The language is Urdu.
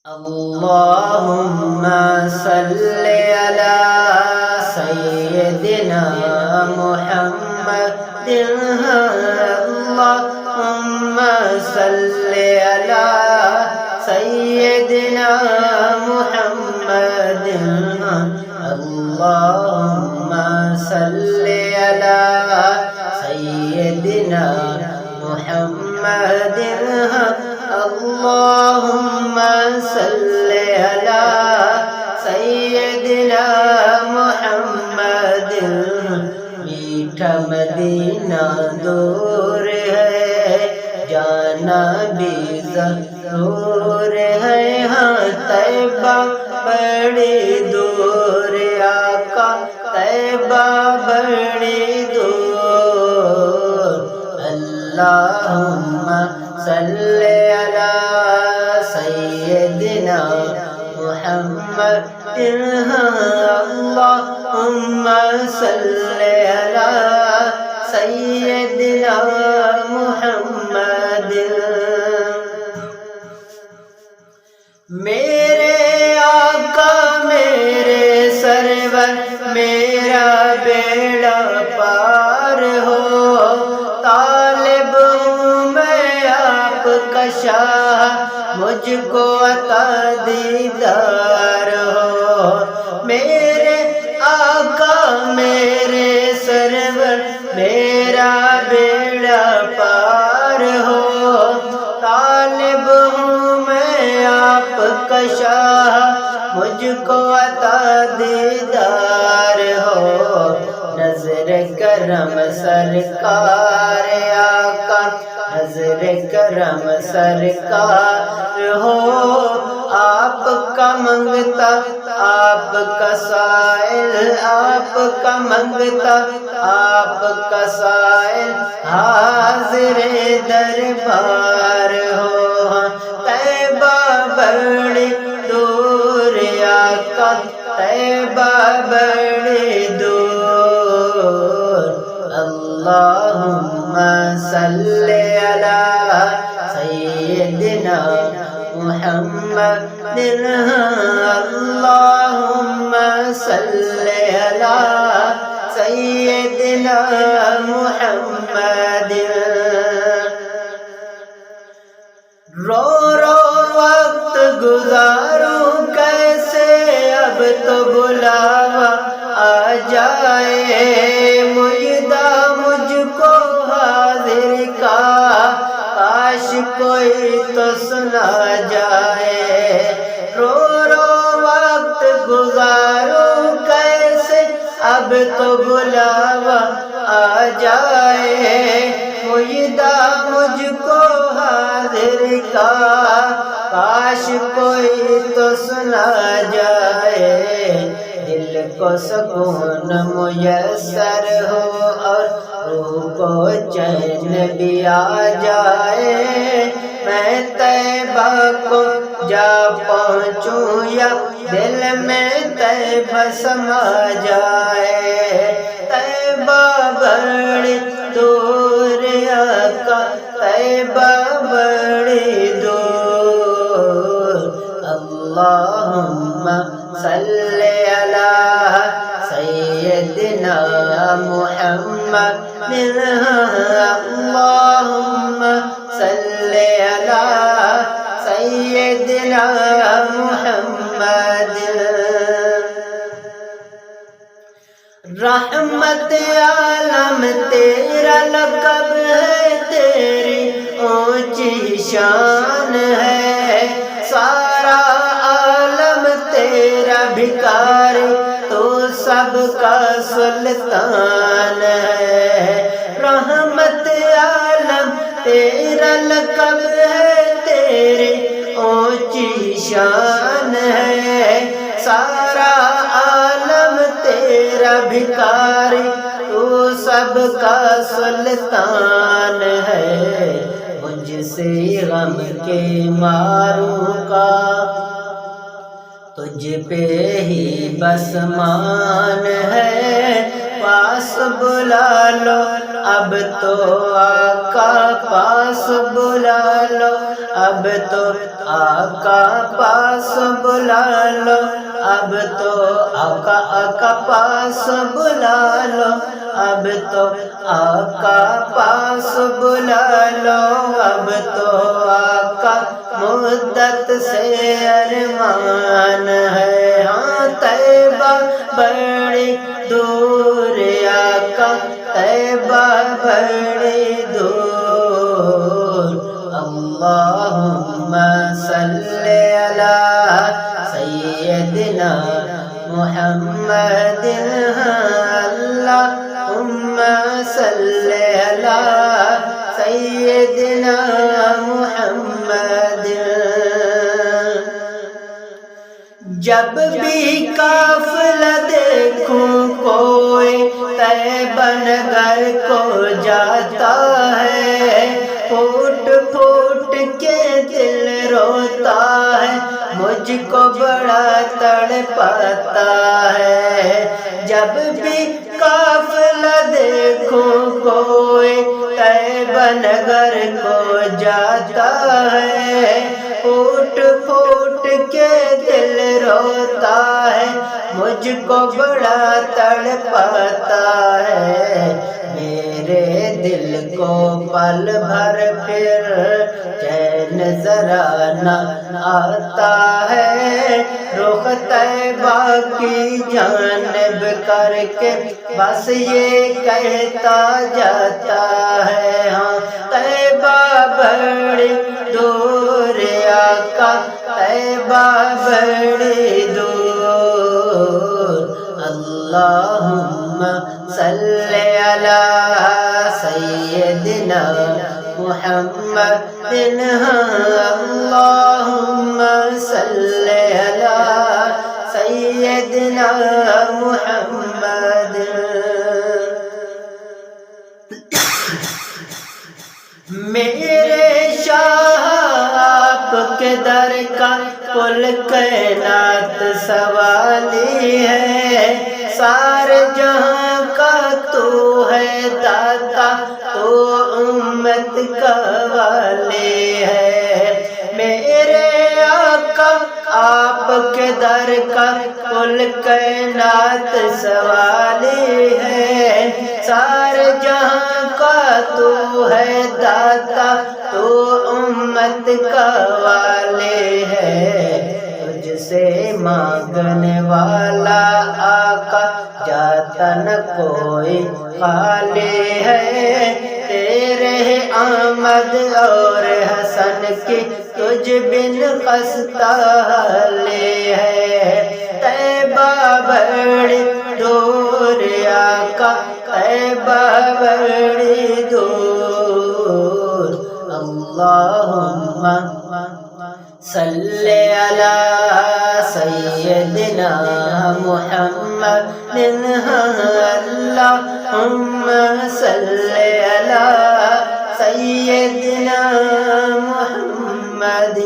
اللهم صل على سيدنا محمد اللهم صل على سيدنا محمد اللهم صل على سيدنا محمد اللهم صل على سيدنا محمد میٹھا مدینہ دور ہے جانا بھی ضرور ہے ہاں طیبہ بڑی دور آقا طیبہ بڑی دور اللہم صل على سيدنا محمد اللهم صل على سيدنا محمد میرے آقا میرے سرور میرا بیڑا پار ہو طالب کا شاہ مجھ کو عطا دیدار ہو میرے آقا میرے سرور میرا بیڑا پار ہو طالب ہوں میں آپ کا شاہ مجھ کو عطا دیدار ہو نظر کرم سرکار آقا نظر کرم سرکار ہو آپ کا منگتا آپ کا سائل آپ کا منگتا آپ کا سائل حاضر دربار ہو طیبہ بڑی دور آقا طیبہ بڑی دور اللہم صل على سيدنا محمد اللهم صل على سيدنا محمد رو رو وقت گزاروں کیسے اب تو بلاوا آ جائے مجدہ مجھ کو حاضر کا کاش کوئی تو سنا جائے رو رو وقت گزاروں کیسے اب تو بلاوا آ جائے مجدہ مجھ کو حاضر کا کاش کوئی تو سنا جائے دل کو سکون میسر ہو اور روح کو چین بھی آ جائے میں طیبہ کو جا پہنچوں یا دل میں طیبہ سما جائے طیبہ بڑی دور آقا طیبہ بڑی دور اللہم صل على سيدنا محمد اللهم صل على سيدنا محمد رحمت عالم تیرا لقب ہے تیری اونچی شان ہے سارا عالم تیرا بھکار تو سب کا سلطان ہے رحمت عالم تیرا لقب ہے تیری اونچی شان ہے سارا عالم تیرا بھکار تو سب کا سلطان ہے مجھ سے غم کے ماروں کا تجھ پہ ہی بس مان ہے پاس بلا لو، اب تو آقا پاس بلا لو، اب تو آقا پاس بلا لو، اب تو آقا پاس بلا لو، اب تو آقا پاس بلا لو، اب تو آقا مدت سے ارمان ہے، ہاں طیبہ بڑی دور آقا، طیبہ بڑی دور، اللہم صلی علی سیدنا محمد، اللہم صلی علی سیدنا محمد۔ جب بھی قافلہ دیکھوں کوئی طیبہ نگر کو جاتا ہے، پھوٹ پھوٹ کے دل روتا ہے، مجھ کو بڑا تڑپاتا ہے۔ جب بھی قافلہ دیکھوں کوئی طیبہ نگر کو جاتا ہے، پھوٹ پھوٹ کے دل روتا ہے، مجھ کو بڑا تڑپاتا ہے۔ میرے دل کو پل بھر پھر چین ذرا نہ آتا ہے، رخ طیبہ کی جانب کر کے بس یہ کہتا جاتا ہے، ہاں طیبہ بڑی دور آقا، طیبہ بڑی دور، اللہم صلی علی سیدنا محمد، اللہم صلی علی سیدنا محمد۔ میرے شاہ آپ کے در کا کل کائنات سوالی ہے، سارے جہاں کا تو ہے داتا، تو امت کا والی ہے۔ میرے آقا آپ کے در کا کل کائنات سوالی ہے، سارے جہاں کا تو ہے داتا، تو امت کا والی ہے۔ تجھ سے مانگنے والا آقا جاتا نہ کوئی خالی ہے، تیرے آمد اور حسن کی تجھ بن خستہ حالی ہے۔ طیبہ بڑی دور آقا، طیبہ بڑی دور، اللہم صلی علی سیدنا محمد، اللہم صلی علی سیدنا محمد۔